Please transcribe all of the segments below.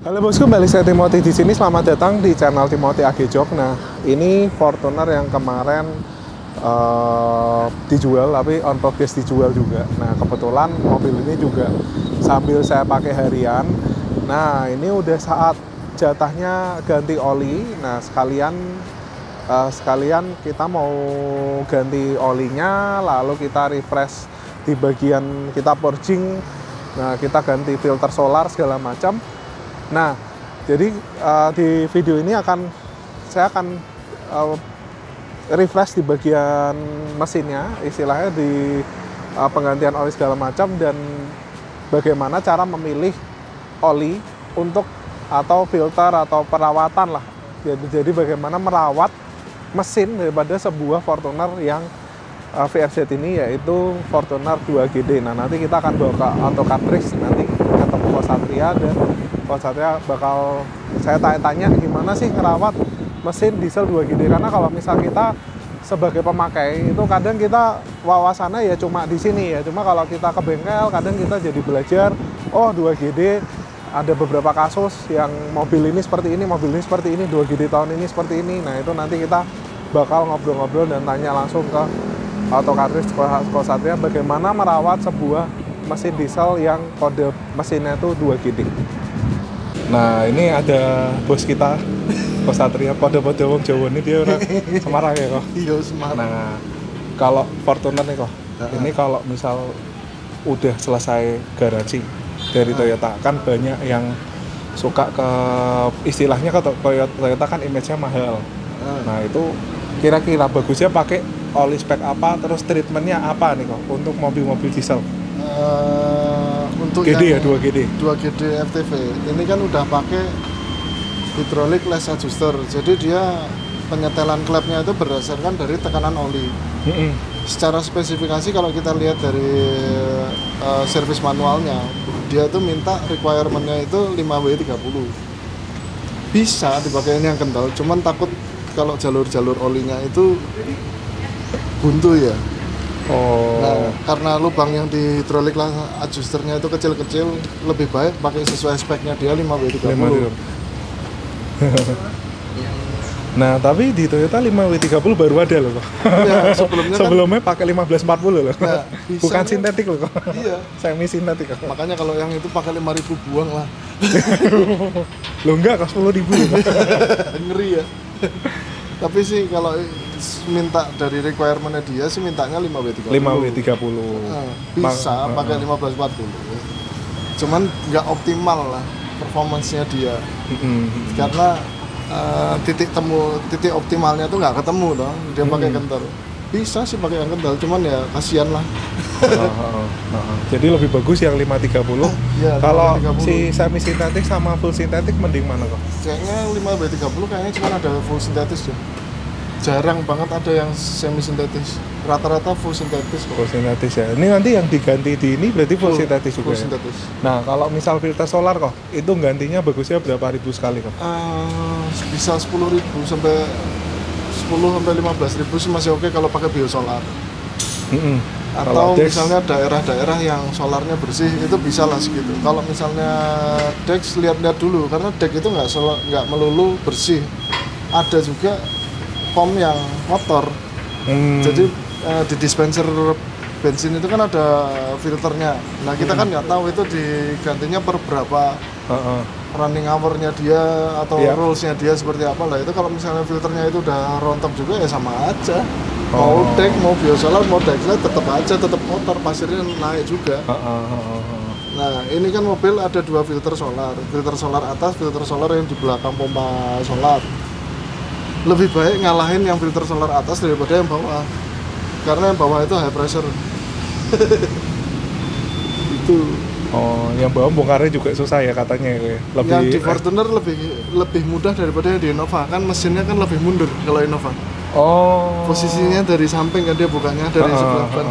Halo bosku, balik saya Timothy di sini. Selamat datang di channel Timothy AG Jok. Nah, ini Fortuner yang kemarin dijual, tapi on progress dijual juga. Nah, kebetulan mobil ini juga sambil saya pakai harian. Nah, ini udah saat jatahnya ganti oli. Nah, sekalian kita mau ganti olinya, lalu kita refresh di bagian kita purging. Nah, kita ganti filter solar segala macam. Nah, jadi di video ini saya akan refresh di bagian mesinnya, istilahnya di penggantian oli segala macam, dan bagaimana cara memilih oli untuk atau filter atau perawatan lah. Jadi bagaimana merawat mesin daripada sebuah Fortuner yang VRZ ini, yaitu Fortuner 2GD. Nah, nanti kita akan bawa ke auto cartridge, nanti ketemu Pak Satria, dan Pak Satria bakal saya tanya-tanya gimana sih ngerawat mesin diesel 2GD. Karena kalau misal kita sebagai pemakai itu kadang kita wawasannya ya cuma di sini ya, cuma kalau kita ke bengkel kadang kita jadi belajar, oh 2GD ada beberapa kasus yang mobil ini seperti ini, mobil ini seperti ini, 2GD tahun ini seperti ini. Nah, itu nanti kita bakal ngobrol-ngobrol dan tanya langsung ke auto cartridge Pak Satria bagaimana merawat sebuah mesin diesel yang kode mesinnya itu 2GD. Nah, ini ada bos kita, Pak Satria, kode-kode wong Jawa ini, dia orang Semarang ya kok? Iya, Semarang. Nah, kalau Fortuner nih kok, ini kalau misal udah selesai garansi dari Toyota, kan banyak yang suka ke istilahnya, ke Toyota kan image-nya mahal. Nah, itu kira-kira bagusnya pakai oli spek apa, terus treatmentnya apa nih kok untuk mobil-mobil diesel? Untuk GD ya, yang 2GD FTV ini kan udah pakai hydraulic lash adjuster, jadi dia penyetelan klepnya itu berdasarkan dari tekanan oli. Secara spesifikasi kalau kita lihat dari servis manualnya, dia tuh minta requirement-nya itu 5W30. Bisa dipakai ini yang kental, cuman takut kalau jalur-jalur olinya itu buntu ya. Nah, karena lubang yang di hydraulic lash adjusternya itu kecil-kecil, lebih baik pakai sesuai speknya dia 5W30. Nah, tapi di Toyota 5W30 baru ada loh kok. Ya, sebelumnya pakai 1540 loh. Nah, bukan sintetik loh kok. Iya. Semi sintetik kok. Makanya kalau yang itu pakai 5.000 buang lah. Lo enggak, kok 10.000 loh. Ngeri ya. Tapi sih kalau minta dari requirement-nya dia sih mintanya 5W30. 5W30. Bisa pakai 1540. Cuman nggak optimal lah performance-nya dia. Karena titik optimalnya tuh nggak ketemu dong. Dia pakai kental. Bisa sih pakai yang kental, cuman ya kasihan lah. Jadi lebih bagus yang 530. Ya, kalau 530. si semi sintetik sama full sintetik mending mana kok? Kayaknya 5W30 kayaknya cuma ada full sintetis ya. Jarang banget ada yang semi sintetis. Rata-rata full sintetis kok. Full sintetis ya. Ini nanti yang diganti di ini berarti full sintetis juga. Full ya? sintetis. Nah, kalau misal filter solar kok, itu gantinya bagusnya berapa ribu sekali kok? Bisa 10.000 sampai 15.000 sih masih oke kalau pakai biosolar. Atau misalnya daerah-daerah yang solarnya bersih itu bisa lah segitu. Kalau misalnya Dex, lihat-lihat dulu, karena Dex itu nggak melulu bersih. Ada juga pom yang motor. Jadi di dispenser bensin itu kan ada filternya. Nah, kita kan nggak tahu itu digantinya per berapa running hour-nya dia atau rules-nya dia seperti apa lah. Itu kalau misalnya filternya itu udah rontok juga ya sama aja. Mau Dex, mau biosolar, mau Dexlet, tetap motor, pasirnya naik juga. Nah, ini kan mobil ada dua filter solar atas, filter solar yang di belakang pompa solar. Lebih baik ngalahin yang filter solar atas daripada yang bawah, karena yang bawah itu high pressure. Itu. Yang bawah bongkarnya juga susah ya katanya ya. Yang di Fortuner lebih mudah daripada yang di Innova, kan mesinnya kan lebih mundur kalau Innova. Posisinya dari samping kan dia bukannya dari sebelah ban.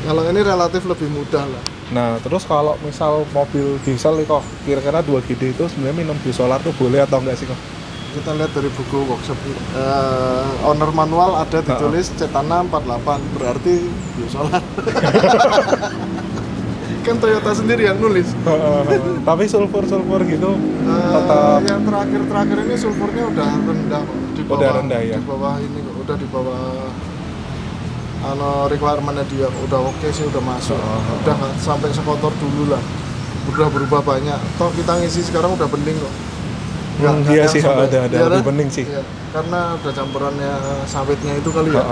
Kalau ini relatif lebih mudah lah. Nah, terus kalau misal mobil diesel nih kok, kira-kira 2GD itu sebenarnya minum biosolar tuh boleh atau enggak sih kok? Kita lihat dari buku workshop owner manual ada ditulis Cetana 48, berarti biosolar. Kan Toyota sendiri yang nulis. Tapi sulfur gitu tetap Yang terakhir ini sulfurnya udah rendah kok. Udah rendah ya. Di bawah ini kok, udah di bawah requirement-nya dia udah oke sih, udah masuk. Udah nggak sampai sekotor dulu lah. Udah berubah banyak. Toh kita ngisi sekarang udah bening kok. Iya sih, ada lebih bening sih. Iya, karena udah campurannya sawitnya itu kali ya.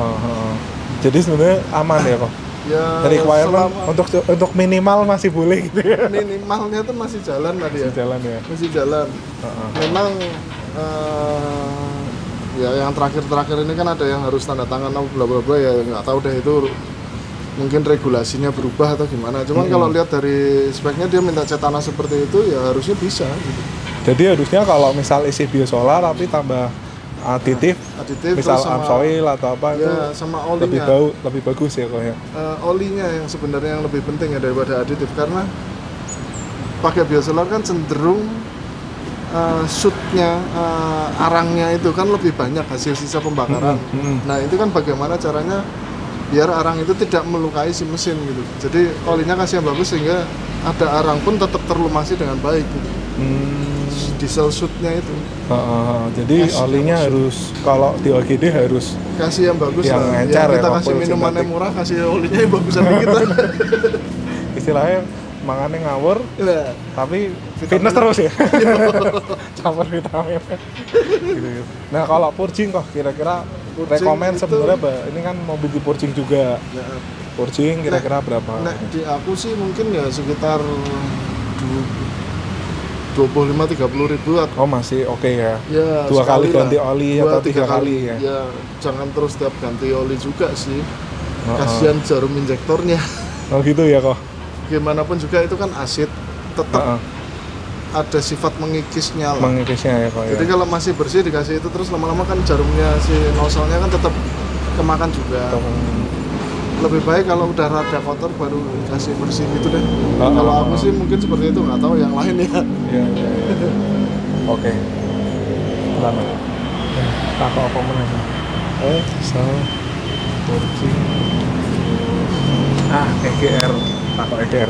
Jadi sebenarnya aman ya kok. Ya, requirement untuk minimal masih boleh gitu ya. Minimalnya tuh masih jalan tadi ya. Masih jalan. Memang ya yang terakhir ini kan ada yang harus tanda tangan bla bla bla ya, nggak tahu deh itu mungkin regulasinya berubah atau gimana. Cuman kalau lihat dari speknya dia minta cat tanah seperti itu ya harusnya bisa gitu. Jadi harusnya kalau misal isi biosolar tapi tambah aditif misal amsoil atau apa ya, itu sama olinya lebih bagus ya kok ya. Olinya yang sebenarnya yang lebih penting ya daripada aditif, karena pakai biosolar kan cenderung shootnya, arangnya itu kan lebih banyak hasil sisa pembakaran. Nah itu kan bagaimana caranya biar arang itu tidak melukai si mesin gitu. Jadi olinya kasih yang bagus sehingga ada arang pun tetap terlumasi dengan baik gitu. Diesel shootnya itu. Jadi olinya harus kalau di OGD harus kasih yang bagus yang lah. Encer Kita ya, kasih minumannya murah, kasih olinya yang bagusan kita. Istilahnya mangannya ngawur, tapi fitness terus ya. Campur vitamin. Gitu. Nah kalau purging kok kira-kira rekomend sebenarnya ini kan mobil di purging juga. Ya. Purging kira-kira berapa? Nah di aku sih mungkin ya sekitar 25-30 ribu. Oh masih oke ya. Ya 2 kali ganti lah. oli atau 3 kali ya? Ya jangan terus tiap ganti oli juga sih. Kasihan jarum injektornya. Oh gitu ya kok. Gimana pun juga itu kan asid, tetap ada sifat mengikisnya lah. Mengikisnya ya kok. Jadi kalau masih bersih dikasih itu terus lama-lama kan jarumnya si nozzle-nya kan tetap kemakan juga. Lebih baik kalau udah rada kotor baru dikasih bersih gitu deh. Kalau aku sih mungkin seperti itu, nggak tahu yang lain ya. Iya. Oke. Selamat. Kakak apa mana? Purging. EGR. Kakak EGR.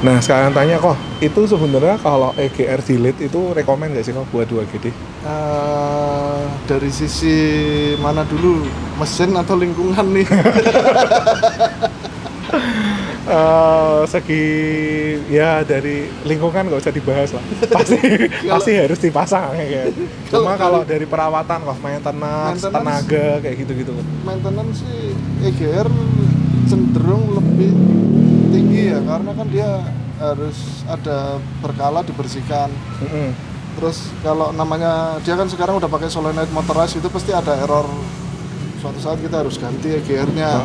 Nah sekarang tanya kok, itu sebenarnya kalau EGR delete itu rekomend nggak sih kok buat 2GD? Dari sisi mana dulu, mesin atau lingkungan nih? Segi ya dari lingkungan nggak usah dibahas lah. Pasti harus dipasang kayak. Cuma kalau dari perawatan kok, maintenance, tenaga kayak gitu-gitu. Maintenance sih EGR cenderung lebih tinggi ya, karena kan dia harus ada berkala dibersihkan. Terus kalau namanya dia kan sekarang udah pakai solenoid motorized, itu pasti ada error. Suatu saat kita harus ganti EGR-nya.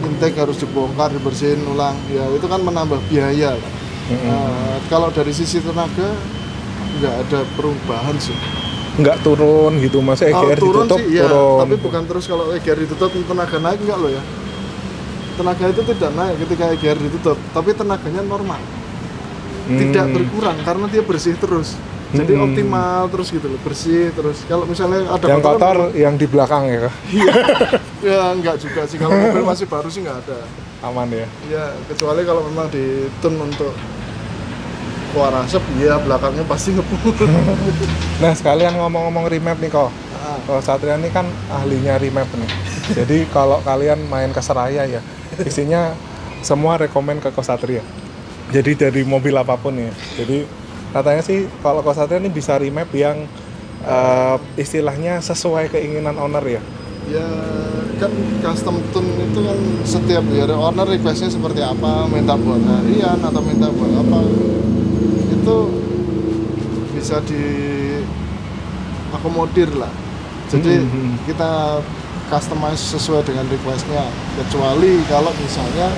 Intake harus dibongkar, dibersihin ulang. Ya itu kan menambah biaya. Kalau dari sisi tenaga nggak ada perubahan sih. Nggak turun gitu, masa EGR ditutup sih, ya, turun. tapi bukan terus kalau EGR ditutup tenaga naik enggak loh ya. Tenaga itu tidak naik ketika EGR ditutup, tapi tenaganya normal. Tidak berkurang karena dia bersih terus. Jadi optimal terus gitu loh, bersih terus. Kalau misalnya ada yang kotor yang di belakang ya kak? Ya enggak juga sih, kalau mobil masih baru sih nggak ada. Aman ya? Ya kecuali kalau memang ditun untuk keluar asap, ya belakangnya pasti ngebut. Nah sekalian ngomong-ngomong remap nih kok. Kalau Satria ini kan ahlinya remap nih. Jadi kalau kalian main ke Seraya ya, isinya semua rekomen ke Satria. Jadi dari mobil apapun ya. Jadi katanya sih kalau Satria ini bisa remap yang istilahnya sesuai keinginan owner ya. Ya kan custom tune itu kan setiap ya owner requestnya seperti apa, minta buat harian atau minta buat apa, itu bisa diakomodir lah. Jadi kita customize sesuai dengan requestnya, kecuali kalau misalnya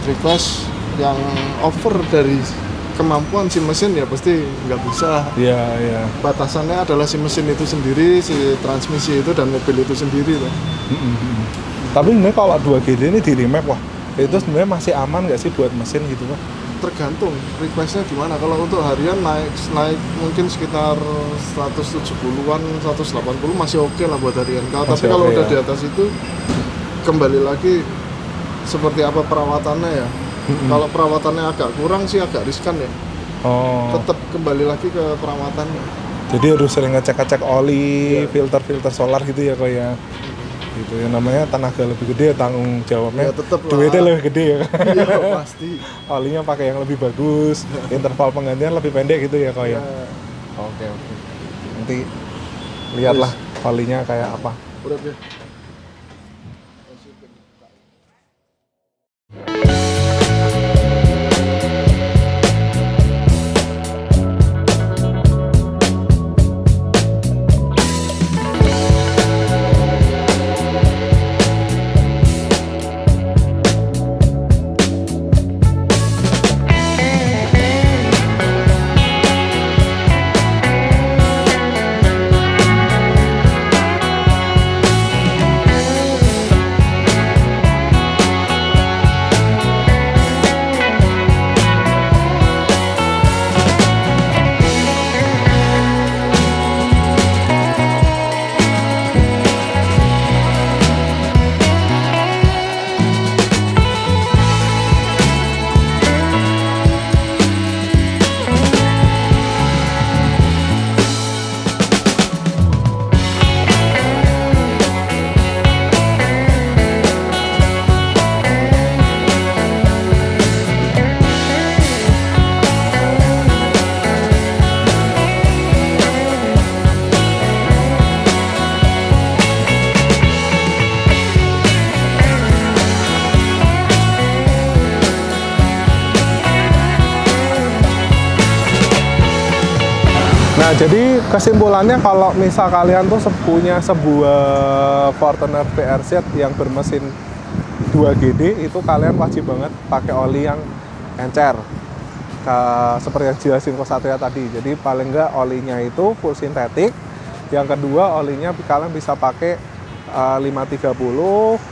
request yang over dari kemampuan si mesin ya pasti nggak bisa. Iya. Batasannya adalah si mesin itu sendiri, si transmisi itu dan mobil itu sendiri loh. Tapi sebenarnya kalau 2GD ini di remap wah, itu sebenarnya masih aman nggak sih buat mesin gitu Pak? Tergantung requestnya gimana. Kalau untuk harian naik mungkin sekitar 170-an, 180 masih oke lah buat harian. Tapi kalau udah di atas itu kembali lagi seperti apa perawatannya ya. Kalau perawatannya agak kurang sih agak riskan ya. Tetap kembali lagi ke perawatannya. Jadi harus sering ngecek-ngecek oli, filter-filter solar gitu ya kok ya. Gitu ya, namanya tenaga lebih gede, tanggung jawabnya duitnya lebih gede ya. Iya pasti. Olinya pakai yang lebih bagus, interval penggantian lebih pendek gitu ya kok ya. Oke. Nanti lihatlah olinya kayak apa. Udah ya. Nah, jadi kesimpulannya kalau misal kalian tuh punya sebuah Fortuner VRZ yang bermesin 2GD, itu kalian wajib banget pakai oli yang encer. Seperti yang jelasin Ko Satria tadi. Jadi paling enggak olinya itu full sintetik. Yang kedua, olinya kalian bisa pakai 530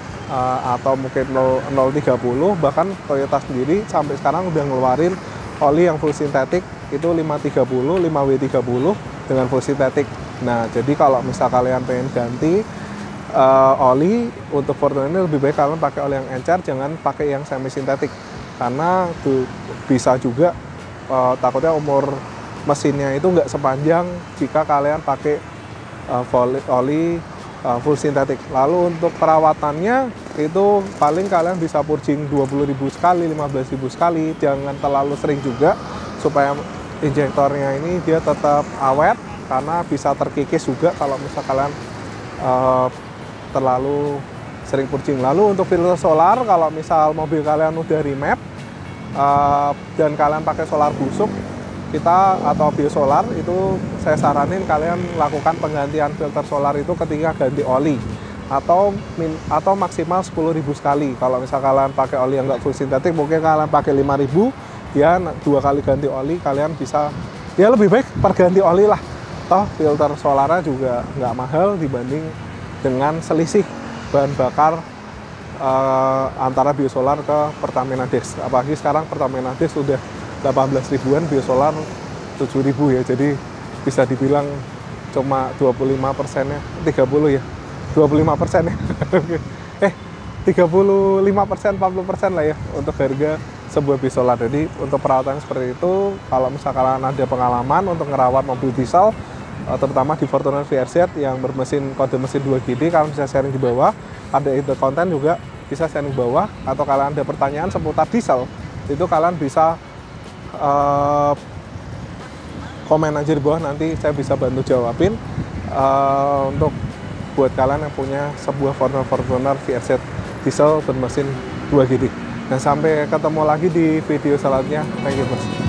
atau mungkin 030. Bahkan Toyota sendiri sampai sekarang udah ngeluarin oli yang full sintetik itu 530, 5W30 dengan full sintetik. Nah, jadi kalau misal kalian pengen ganti oli untuk Fortuner ini, lebih baik kalian pakai oli yang encer, jangan pakai yang semi sintetik, karena tuh bisa juga takutnya umur mesinnya itu nggak sepanjang jika kalian pakai oli full sintetik. Lalu untuk perawatannya itu paling kalian bisa purging 20.000 sekali, 15.000 sekali, jangan terlalu sering juga supaya injektornya ini dia tetap awet, karena bisa terkikis juga kalau misal kalian terlalu sering purging. Lalu untuk filter solar, kalau misal mobil kalian udah remap dan kalian pakai solar busuk atau biosolar, itu saya saranin kalian lakukan penggantian filter solar itu ketika ganti oli atau maksimal 10.000 sekali. Kalau misal kalian pakai oli yang nggak full sintetik, mungkin kalian pakai 5.000 ya, 2 kali ganti oli kalian bisa, ya lebih baik perganti oli lah. Toh filter solarnya juga nggak mahal dibanding dengan selisih bahan bakar antara biosolar ke Pertamina Dex. Apalagi sekarang Pertamina Dex sudah 18 ribuan, biosolar 7.000 ya. Jadi bisa dibilang cuma 25%-nya, 30 ya, 25% ya. 35%, 40% lah ya untuk harga sebuah biosolar. Jadi untuk perawatan seperti itu, kalau misalkan ada pengalaman untuk ngerawat mobil diesel, terutama di Fortuner VRZ yang bermesin kode mesin 2GD, kalian bisa sharing di bawah. Ada ide konten juga bisa sharing di bawah, atau kalian ada pertanyaan seputar diesel, itu kalian bisa komen aja di bawah, nanti saya bisa bantu jawabin untuk buat kalian yang punya sebuah Fortuner VRZ diesel bermesin 2GD. Dan sampai ketemu lagi di video selanjutnya. Thank you, Mas.